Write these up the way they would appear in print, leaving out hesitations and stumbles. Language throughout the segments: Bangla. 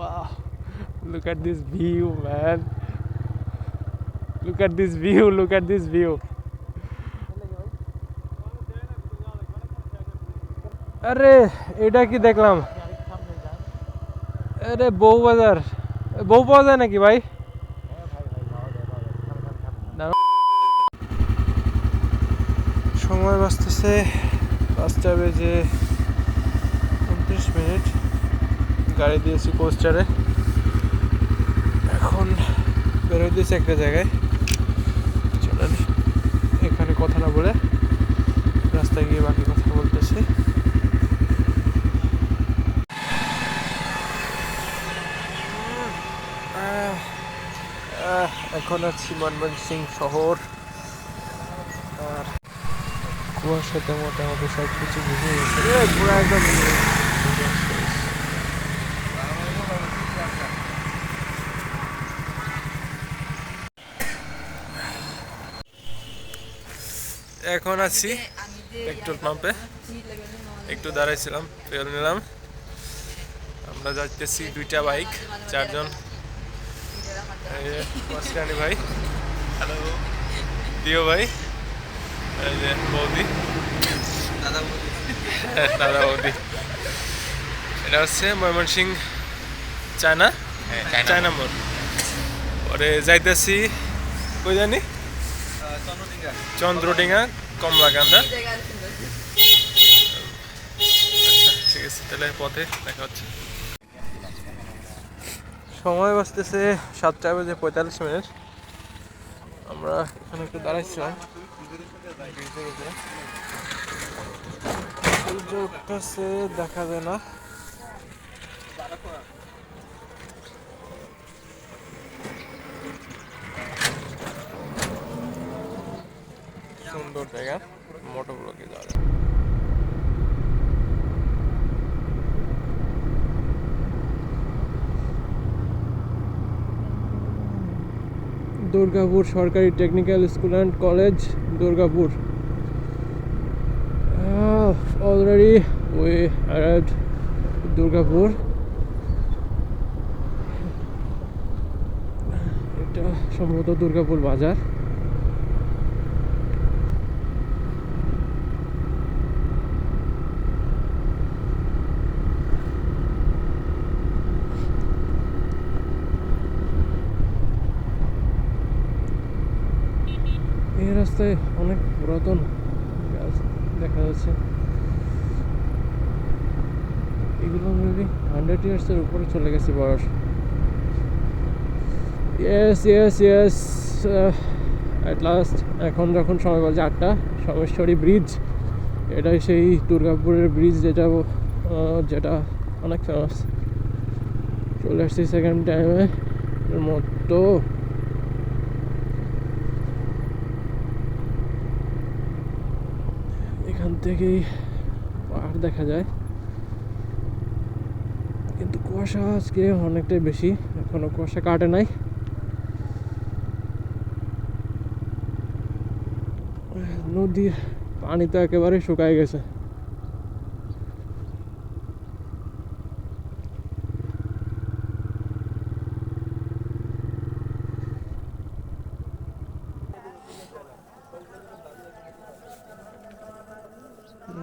Wow, look at this view, man. Look at this view, look at this view. আরে এটা কি দেখলাম? আরে বউবাজার, বউ পাওয়া যায় নাকি ভাই? সময় বাঁচতেছে 5:29, গাড়ি দিয়েছি কোস্টারে। এখন বেরোয় দিয়েছি একটা জায়গায়, চলেন এখানে কথা না বলে রাস্তায় গিয়ে বাকি কথা বলতেছি। এখন আছি ময়মনসিং শহর, আর কুয়াশাতে মোটামুটি সব কিছু বুঝে গেছে। পুরো একদম এখন আছি পেট্রোল পাম্পে, একটু দাঁড়াইছিলাম, তেল নিলাম। আমরা যাচ্তেছি 2টা বাইক, 4 জন। মাসকানি ভাই, হ্যালো, দিও ভাই, এই যে বৌদি, দাদা বৌদি। এটা হচ্ছে ময়মনসিং চায়না, চায়না মোড়। পরে যাইতেছি কই জানি, চন্দ্রডিঙ্গা, কমলাকান্দা। আচ্ছা ঠিক আছে, তাহলে পথে দেখা হচ্ছে। সময় বাঁচতেছে 7:45। আমরা এখানে একটু দাঁড়াইছিলাম, কাছে দেখা যায় না। সুন্দর জায়গা, মোটরগুলোকে যাওয়া যায়। দুর্গাপুর সরকারি technical school and college, Durgapur. Already we arrived Durgapur. এটা সম্ভবত দুর্গাপুর বাজার। এই রাস্তায় অনেক পুরাতন গাছ দেখা যাচ্ছে, এগুলো মেবি 100 ইয়ার্সের উপরে চলে গেছে বয়স। Yes yes yes, at last. এখন যখন সময় বাজে 8টা, সমেশ্বরী ব্রিজ, এটাই সেই দুর্গাপুরের ব্রিজ যেটা যেটা অনেক ফেমাস। চলে আসছি সেকেন্ড টাইমে মতো। এখান থেকেই পাহাড় দেখা যায়, কিন্তু কুয়াশা আজকে অনেকটাই বেশি, এখনো কুয়াশা কাটে নাই। নদীর পানি তো একেবারে শুকায় গেছে।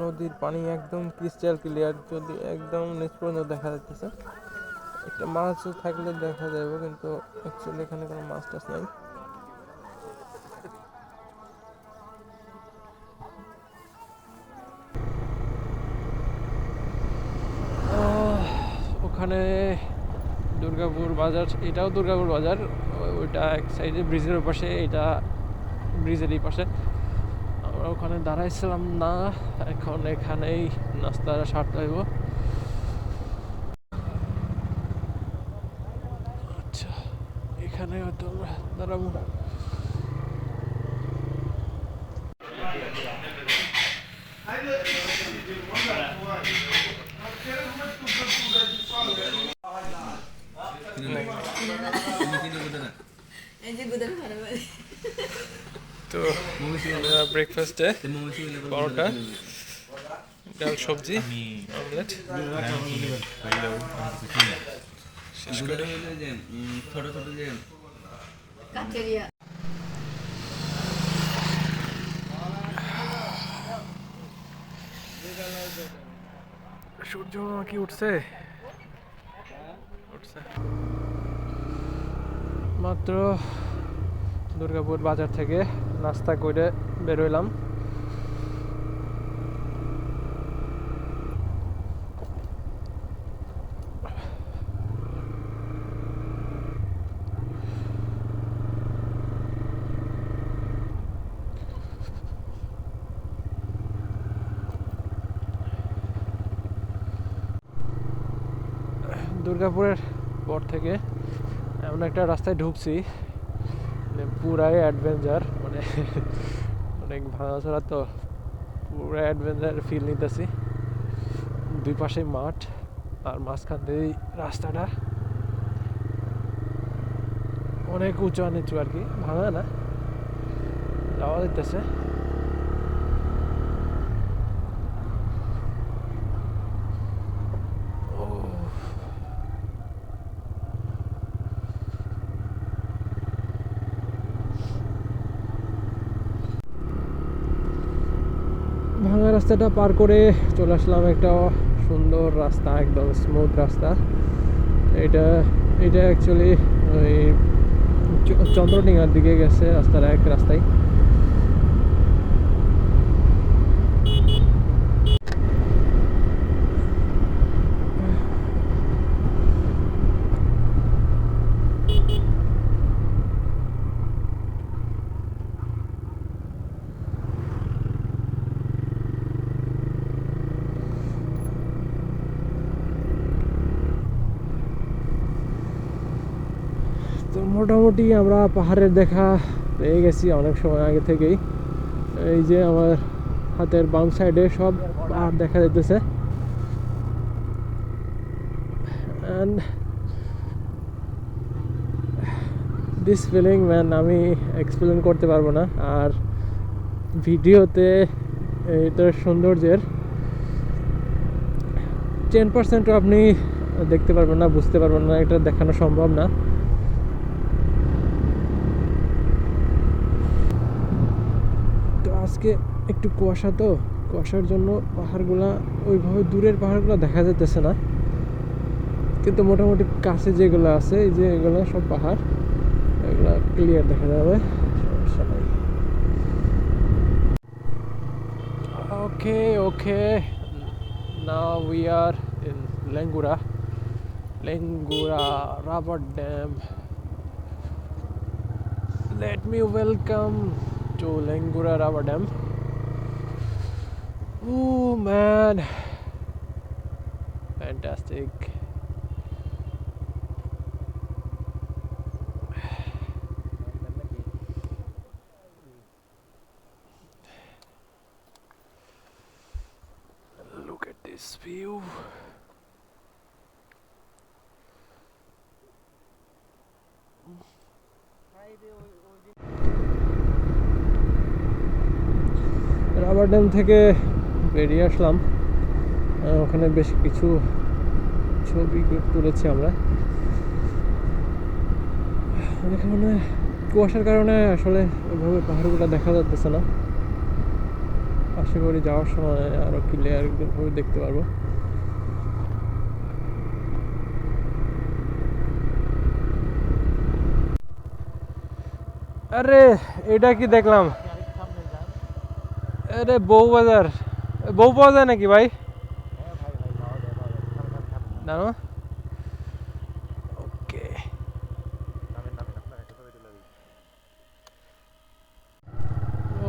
নদীর পানি একদম ক্রিস্টাল ক্লিয়ার, যদি একদম নিচ পর্যন্ত দেখা যাচ্ছে। একটা মাছ থাকলে দেখা যাবে, কিন্তু অ্যাকচুয়ালি এখানে কোনো মাছ টাছ নাই। ওখানে দুর্গাপুর বাজার, এটাও দুর্গাপুর বাজার, ওইটা এক সাইডে ব্রিজের পাশে, এটা ব্রিজের এই পাশে। আমরা ওখানে দাঁড়াইছিলাম না, এখন এখানেই নাস্তা সারতে হইব। আচ্ছা, এখানে হয়তো আমরা দাঁড়াবো। তো ব্রেকফাস্টে পরোটা, ডাল, সবজি, অমলেট, শেষ করে দুধের হইলো যে ছোট ছোট যে কাচেরিয়া সূর্য কি উঠছে উঠছে মাত্র দুর্গাপুর বাজার থেকে নাস্তা করে বেরোইলাম। দুর্গাপুরের পর থেকে এমন একটা রাস্তায় ঢুকছি মানে পুরাই অ্যাডভেঞ্চার, মানে অনেক ভাঙাচোরা তো পুরো অ্যাডভেঞ্চার ফিল নিতেছি। দুই পাশে মাঠ আর মাঝখান দিয়ে রাস্তাটা অনেক উঁচু নিচু আর কি, ভাঙা না, যাওয়া যেতেছে। ভাঙা রাস্তাটা পার করে চলে আসলাম একটা সুন্দর রাস্তা, একদম স্মুথ রাস্তা। এটা এটা অ্যাকচুয়ালি ওই চন্দ্রডিঙ্গার দিকে গেছে রাস্তার এক রাস্তায়। তো মোটামুটি আমরা পাহাড়ের দেখা পেয়ে গেছি অনেক সময় আগে থেকেই। এই যে আমার হাতের বাম সাইডে সব পাহাড় দেখা যাইতেছে। অ্যান্ড দিস ফিলিং ম্যান আমি এক্সপ্লেন করতে পারবো না। আর ভিডিওতে এটার সৌন্দর্যের 10%ও আপনি দেখতে পারবেন না, বুঝতে পারবেন না, এটা দেখানো সম্ভব না। তো আজকে একটু কুয়াশা, তো কুয়াশার জন্য পাহাড়গুলা ওইভাবে দূরের পাহাড়গুলো দেখা যাইতেছে না, কিন্তু মোটামুটি কাছে যেগুলো আছে এই যে এগুলো সব পাহাড়, এগুলো ক্লিয়ার দেখা যাবে, সমস্যা নাই। ওকে now we are in Lengura rubber dam. Let me welcome to Lengura rubber dam. Oh man, fantastic. Look at this view. Rubber dam থেকে বেরিয়ে আসলাম, ওখানে বেশ কিছু ছবি তুলেছি আমরা। এখানে কুয়াশার কারণে আসলে ওইভাবে পাহাড়গুলো দেখা যাচ্ছে না, আশা করি যাওয়ার সময় আরো ক্লিয়ার ভাবে দেখতে পারবো। আরে এটা কি দেখলাম, আরে বউবাজার, বউ পাওয়া যায় নাকি ভাই? না ওকে,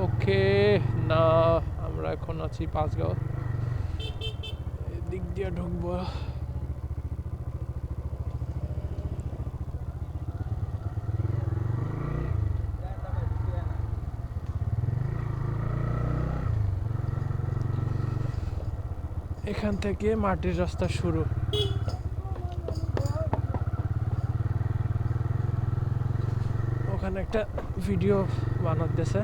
ওকে না আমরা এখন আছি পাঁচগাঁও, এদিক দিয়ে ঢুকবো। এখান থেকে মাটির রাস্তা শুরু। ওখানে একটা video বানাতেছে।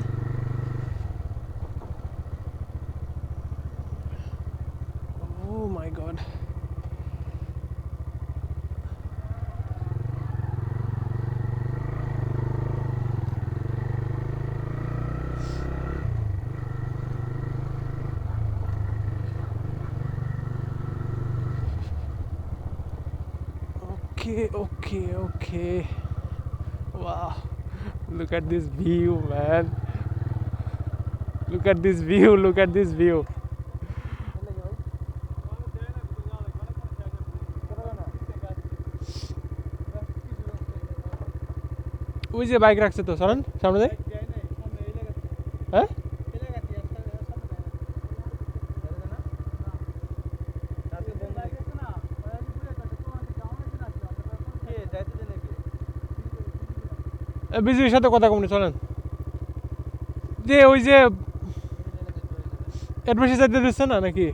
O my god, Okay. Wow. Look at this view, man. Look at this view. ওই যে বাইক রাখছে তো চলেন সামনে যাই। হ্যাঁ বিজির সাথে কথা কমনি চলেন। যে ওই যে অ্যাডভাইস যাইতে দিচ্ছে না নাকি?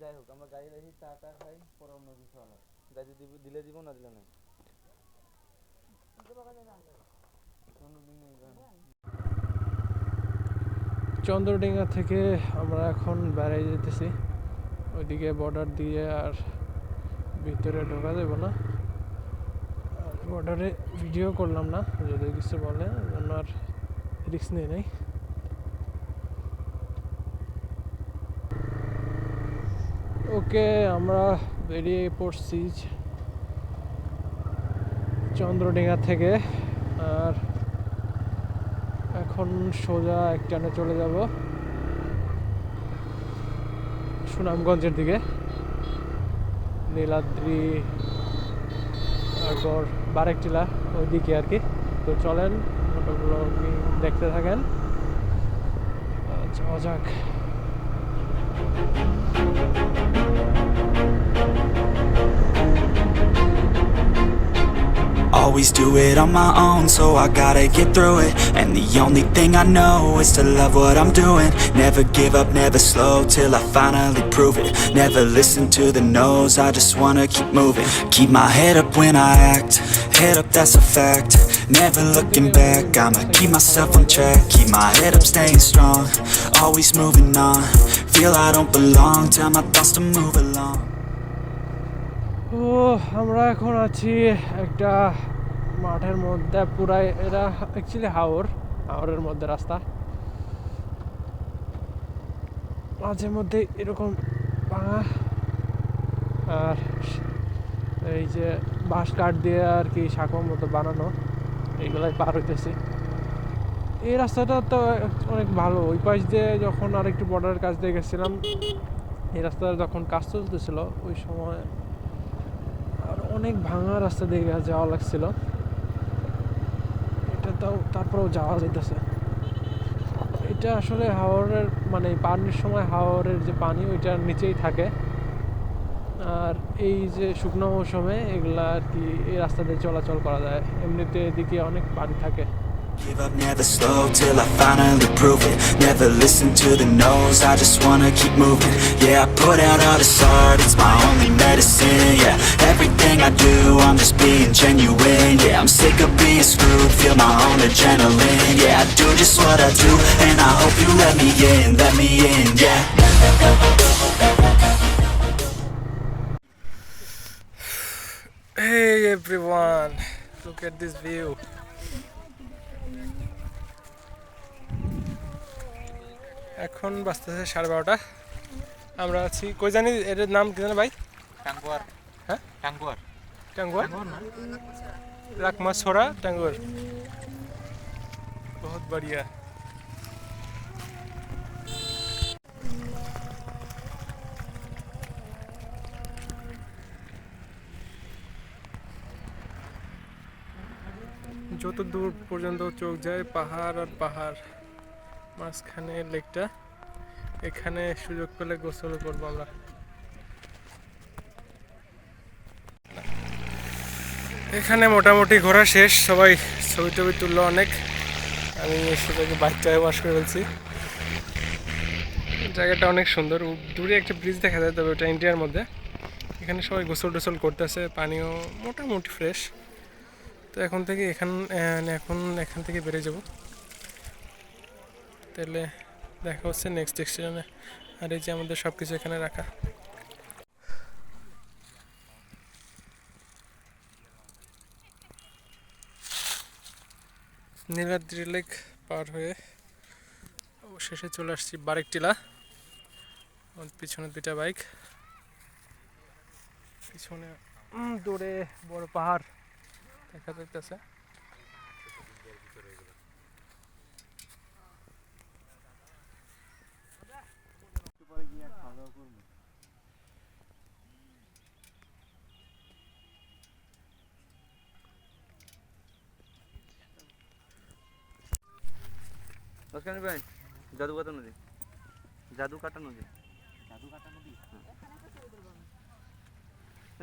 যাই হোক আমরা গাড়ি রাখি চা খাই পরে অন্য কিছু আলাদা যাইতে দিলে দিব না দিলে নাই। চন্দ্রডিঙ্গা থেকে আমরা এখন বেড়াই যেতেছি ওইদিকে বর্ডার দিয়ে, আর ভিতরে ঢোকা যাব না। বর্ডারে ভিডিও করলাম না, যদি কিছু বলে জন্য আর রিস্ক নিয়ে নেই। ওকে, আমরা বেরিয়ে পড়ছি চন্দ্রডিঙ্গা থেকে, আর এখন সোজা একটানে চলে যাব সুনামগঞ্জের দিকে, নীলাদ্রি, তারপর বারেকটিলা ওই দিকে আর কি। তো চলেন ওগুলো দেখতে থাকেন, যাওয়া যাক। Always do it on my own, so I gotta get through it. And the only thing I know is to love what I'm doing. Never give up, never slow, till I finally prove it. Never listen to the no's, I just wanna keep moving. Keep my head up when I act, head up, that's a fact. Never looking back, I'ma keep myself on track. Keep my head up, staying strong, always moving on. Feel I don't belong, tell my thoughts to move along. ও আমরা এখন আছি একটা মাঠের মধ্যে, পুরাই এটা অ্যাকচুয়ালি হাওরের মধ্যে রাস্তা। মাঝে মধ্যে এরকম ভাঙা, আর এই যে বাঁশ কাঠ দিয়ে আর কি শাকোর মতো বানানো, এইগুলাই পার হইতেছি। এই রাস্তাটা তো অনেক ভালো। ওই পাশ দিয়ে যখন আরেকটু বর্ডারের কাছ দিয়ে গেছিলাম, এই রাস্তাটা যখন কাজ চলতেছিল ওই সময় আর অনেক ভাঙা রাস্তা দিয়ে যাওয়া লাগছিল। এটা তাও তারপরেও যাওয়া যাইতেছে। এটা আসলে হাওরের মানে পানির সময় হাওরের যে পানি ওইটার নিচেই থাকে, আর এই যে শুকনো মৌসুমে এগুলা আর কি এই রাস্তা দিয়ে চলাচল করা যায়। এমনিতে এদিকে অনেক পানি থাকে। Give up, never slow, till I finally prove it. Never listen to the no's, I just wanna keep moving. Yeah, I put out all this art, it's my only medicine. Yeah, everything I do, I'm just being genuine. Yeah, I'm sick of being screwed, feel my own adrenaline. Yeah, I do just what I do, and I hope you let me in, yeah. Hey everyone, look at this view. এখন বাজতেছে 12:30। আমরা আছি কই জানি, এর নাম কি জানো ভাই? টাঙ্গুয়ার। হ্যাঁ টাঙ্গুয়ার টাঙ্গুয়ার না রাকমাছড়া টাঙ্গুয়ার। বহুত বড়িয়া। যত দূর পর্যন্ত চোখ যায় পাহাড় আর পাহাড়, মাঝখানে লেকটা। এখানে সুযোগ পেলে গোসল করবো আমরা। এখানে মোটামুটি ঘোরা শেষ, সবাই ছবি টবি তুললো অনেক। আমি সেটাকে বাইকটায় ওয়াশ করে ফেলছি। জায়গাটা অনেক সুন্দর, দূরে একটা ব্রিজ দেখা যায়, তবে ওটা ইন্ডিয়ার মধ্যে। এখানে সবাই গোসল টোসল করতেছে, পানিও মোটামুটি ফ্রেশ। তো এখন থেকে বেরিয়ে যাব। তাহলে দেখা হচ্ছে নেক্সট স্টেশনে। আর এই যে আমাদের সব কিছু এখানে রাখা। নীলাদ্রি লেক পার হয়ে অবশেষে চলে আসছি বারেকটিলা। ওর পিছনে দুইটা বাইক, পিছনে দূরে বড় পাহাড় দেখা যাইতেছে। মাঝখানে ভাই জাদুকাটা নদী, জাদুকাটা নদী।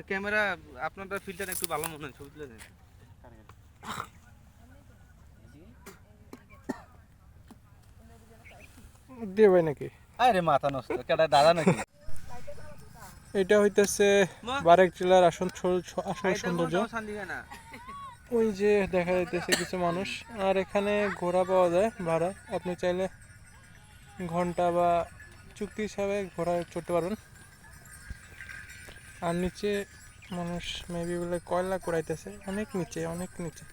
ক্যামেরা আপনাদের ফিল্টার একটু ভালো মনে হয়, ছবি তুলে দেন। দিয়ে ভাই নাকি আরে মাথা নষ্ট, কেডা দাদা নাকি? এটা হইতেছে বারেক জেলার আসল সৌন্দর্য। ওই যে দেখা যাইতেছে কিছু মানুষ, আর এখানে ঘোড়া পাওয়া যায় ভাড়া, আপনি চাইলে ঘন্টা বা চুক্তি হিসাবে ঘোড়া চড়তে পারবেন। আর নিচে মানুষ মেবি বলে কয়লা কুড়াইতেছে, অনেক নিচে অনেক নিচে।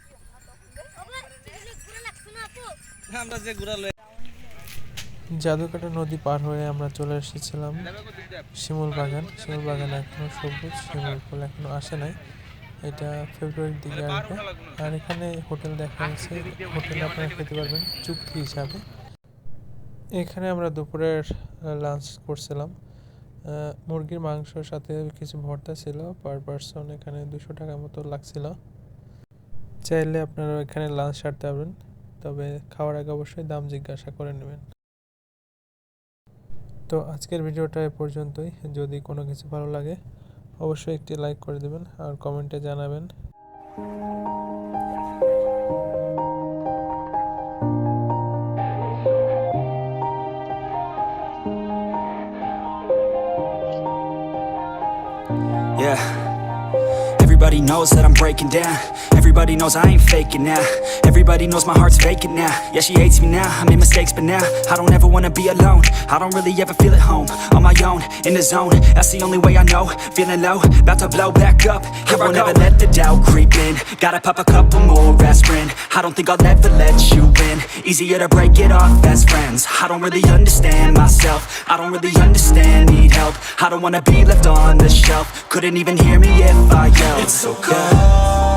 আমরা যে ঘোরা লয়ে জাদুকাটা নদী পার হয়ে আমরা চলে এসেছিলাম শিমুল বাগান। শিমুল বাগান এখনো সবুজ, শিমুল ফুল এখনো আসে নাই, এটা ফেব্রুয়ারির দিকে আসবে। আর এখানে হোটেল দেখা যাচ্ছে, হোটেলে আপনারা খেতে পারবেন চুক্তি হিসাবে। এখানে আমরা দুপুরের লাঞ্চ করছিলাম, মুরগির মাংসর সাথে কিছু ভর্তা ছিল, পার পারসন এখানে 200 টাকা মতো লাগছিল। চাইলে আপনারা এখানে লাঞ্চ সারতে পারবেন, তবে খাওয়ার আগে অবশ্যই দাম জিজ্ঞাসা করে নেবেন। তো আজকের ভিডিওটা এ পর্যন্তই। যদি কোনো কিছু ভালো লাগে অবশ্যই একটি লাইক করে দেবেন আর কমেন্টে জানাবেন। Yeah. Everybody knows that I'm breaking down. Everybody knows I ain't faking now. Everybody knows my heart's vacant now. Yeah, she hates me now, I made mistakes but now I don't ever wanna be alone. I don't really ever feel at home. On my own, in the zone, that's the only way I know. Feeling low, about to blow back up. Here I won't ever let the doubt creep in. Gotta pop a couple more aspirin. I don't think I'll ever let you in. Easier to break it off best friends. I don't really understand myself, I don't really understand, need help. I don't wanna be left on the shelf. Couldn't even hear me if I yelled. It's so cold